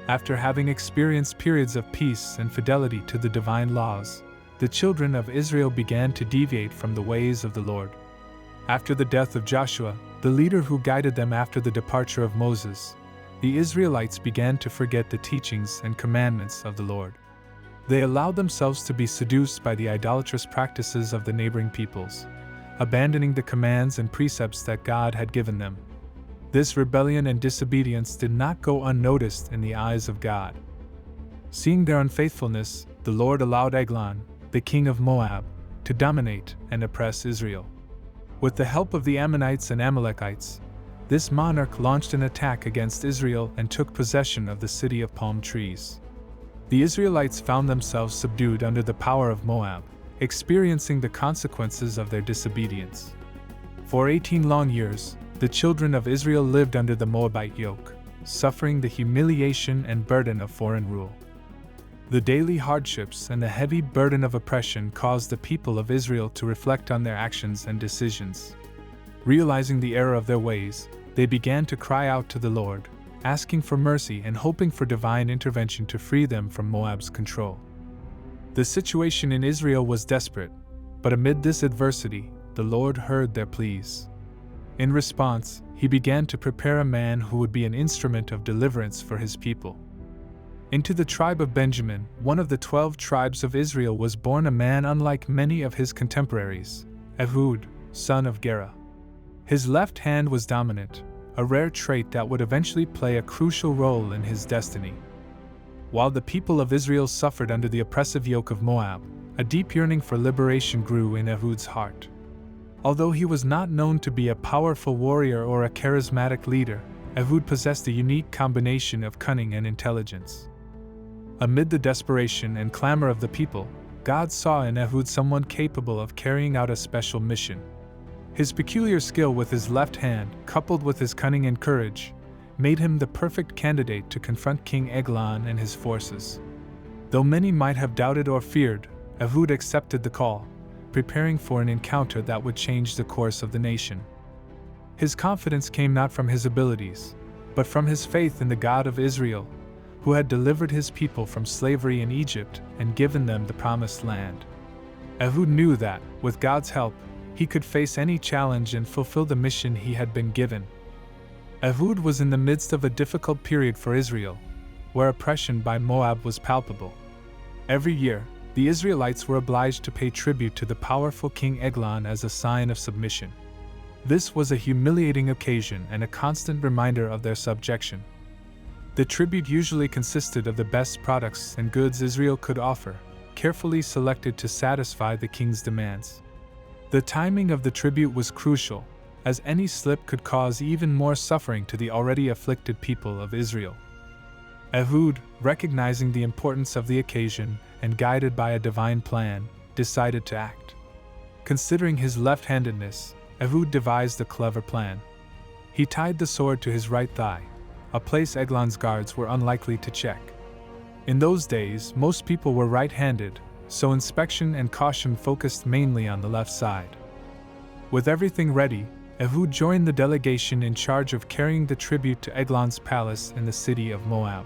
After having experienced periods of peace and fidelity to the divine laws, the children of Israel began to deviate from the ways of the Lord. After the death of Joshua, the leader who guided them after the departure of Moses, the Israelites began to forget the teachings and commandments of the Lord. They allowed themselves to be seduced by the idolatrous practices of the neighboring peoples, abandoning the commands and precepts that God had given them. This rebellion and disobedience did not go unnoticed in the eyes of God. Seeing their unfaithfulness, the Lord allowed Eglon, the king of Moab, to dominate and oppress Israel. With the help of the Ammonites and Amalekites, this monarch launched an attack against Israel and took possession of the city of palm trees. The Israelites found themselves subdued under the power of Moab, experiencing the consequences of their disobedience. For 18 long years, the children of Israel lived under the Moabite yoke, suffering the humiliation and burden of foreign rule. The daily hardships and the heavy burden of oppression caused the people of Israel to reflect on their actions and decisions. Realizing the error of their ways, they began to cry out to the Lord, asking for mercy and hoping for divine intervention to free them from Moab's control. The situation in Israel was desperate, but amid this adversity, the Lord heard their pleas. In response, he began to prepare a man who would be an instrument of deliverance for his people. Into the tribe of Benjamin, one of the 12 tribes of Israel, was born a man unlike many of his contemporaries, Ehud, son of Gera. His left hand was dominant, a rare trait that would eventually play a crucial role in his destiny. While the people of Israel suffered under the oppressive yoke of Moab, a deep yearning for liberation grew in Ehud's heart. Although he was not known to be a powerful warrior or a charismatic leader, Ehud possessed a unique combination of cunning and intelligence. Amid the desperation and clamor of the people, God saw in Ehud someone capable of carrying out a special mission. His peculiar skill with his left hand, coupled with his cunning and courage, made him the perfect candidate to confront King Eglon and his forces. Though many might have doubted or feared, Ehud accepted the call, preparing for an encounter that would change the course of the nation. His confidence came not from his abilities, but from his faith in the God of Israel, who had delivered his people from slavery in Egypt and given them the promised land. Ehud knew that, with God's help, he could face any challenge and fulfill the mission he had been given. Ehud was in the midst of a difficult period for Israel, where oppression by Moab was palpable. Every year, the Israelites were obliged to pay tribute to the powerful King Eglon as a sign of submission. This was a humiliating occasion and a constant reminder of their subjection. The tribute usually consisted of the best products and goods Israel could offer, carefully selected to satisfy the king's demands. The timing of the tribute was crucial, as any slip could cause even more suffering to the already afflicted people of Israel. Ehud, recognizing the importance of the occasion and guided by a divine plan, decided to act. Considering his left-handedness, Ehud devised a clever plan. He tied the sword to his right thigh, a place Eglon's guards were unlikely to check. In those days, most people were right-handed, so inspection and caution focused mainly on the left side. With everything ready, Ehud joined the delegation in charge of carrying the tribute to Eglon's palace in the city of Moab.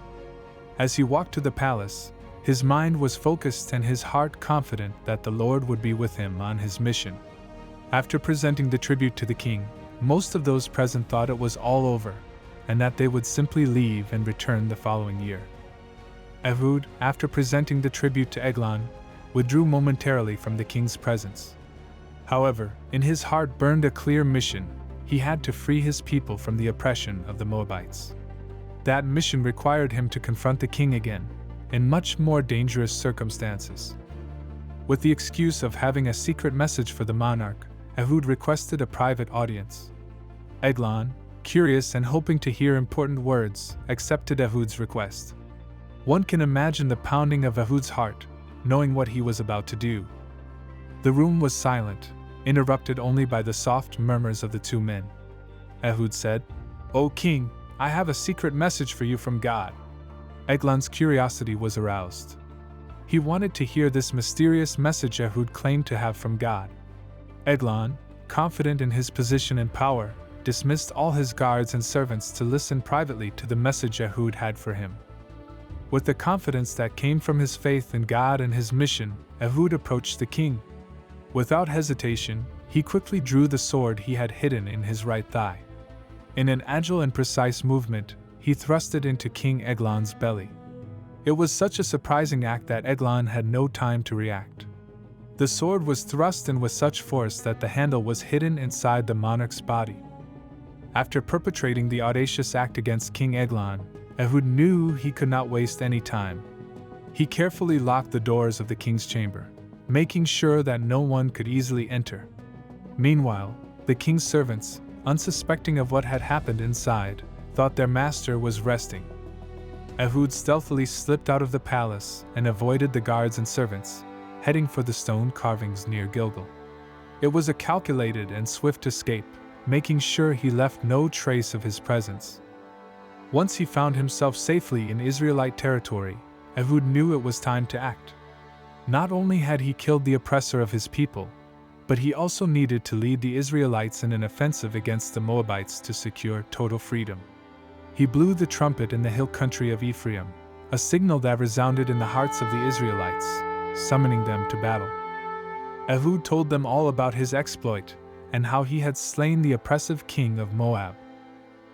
As he walked to the palace, his mind was focused and his heart confident that the Lord would be with him on his mission. After presenting the tribute to the king, most of those present thought it was all over, and that they would simply leave and return the following year. Ehud, after presenting the tribute to Eglon, withdrew momentarily from the king's presence. However, in his heart burned a clear mission. He had to free his people from the oppression of the Moabites. That mission required him to confront the king again, in much more dangerous circumstances. With the excuse of having a secret message for the monarch, Ehud requested a private audience. Eglon, curious and hoping to hear important words, accepted Ehud's request. One can imagine the pounding of Ehud's heart, knowing what he was about to do. The room was silent, interrupted only by the soft murmurs of the two men. Ehud said, "O king, I have a secret message for you from God." Eglon's curiosity was aroused. He wanted to hear this mysterious message Ehud claimed to have from God. Eglon, confident in his position and power, dismissed all his guards and servants to listen privately to the message Ehud had for him. With the confidence that came from his faith in God and his mission, Ehud approached the king. Without hesitation, he quickly drew the sword he had hidden in his right thigh. In an agile and precise movement, he thrust it into King Eglon's belly. It was such a surprising act that Eglon had no time to react. The sword was thrust in with such force that the handle was hidden inside the monarch's body. After perpetrating the audacious act against King Eglon, Ehud knew he could not waste any time. He carefully locked the doors of the king's chamber, making sure that no one could easily enter. Meanwhile, the king's servants, unsuspecting of what had happened inside, thought their master was resting. Ehud stealthily slipped out of the palace and avoided the guards and servants, heading for the stone carvings near Gilgal. It was a calculated and swift escape, making sure he left no trace of his presence. Once he found himself safely in Israelite territory, Ehud knew it was time to act. Not only had he killed the oppressor of his people, but he also needed to lead the Israelites in an offensive against the Moabites to secure total freedom. He blew the trumpet in the hill country of Ephraim, a signal that resounded in the hearts of the Israelites, summoning them to battle. Ehud told them all about his exploit and how he had slain the oppressive king of Moab.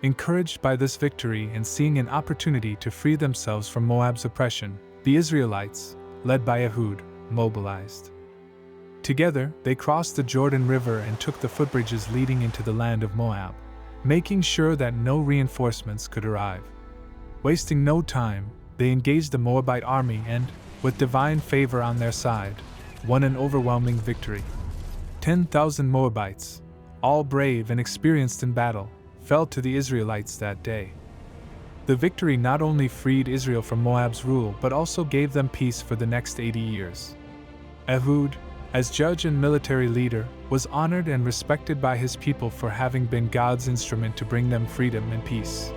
Encouraged by this victory and seeing an opportunity to free themselves from Moab's oppression, the Israelites, led by Ehud, mobilized. Together, they crossed the Jordan River and took the footbridges leading into the land of Moab, making sure that no reinforcements could arrive. Wasting no time, they engaged the Moabite army and, with divine favor on their side, won an overwhelming victory. 10,000 Moabites, all brave and experienced in battle, fell to the Israelites that day. The victory not only freed Israel from Moab's rule but also gave them peace for the next 80 years. Ehud, as judge and military leader, was honored and respected by his people for having been God's instrument to bring them freedom and peace.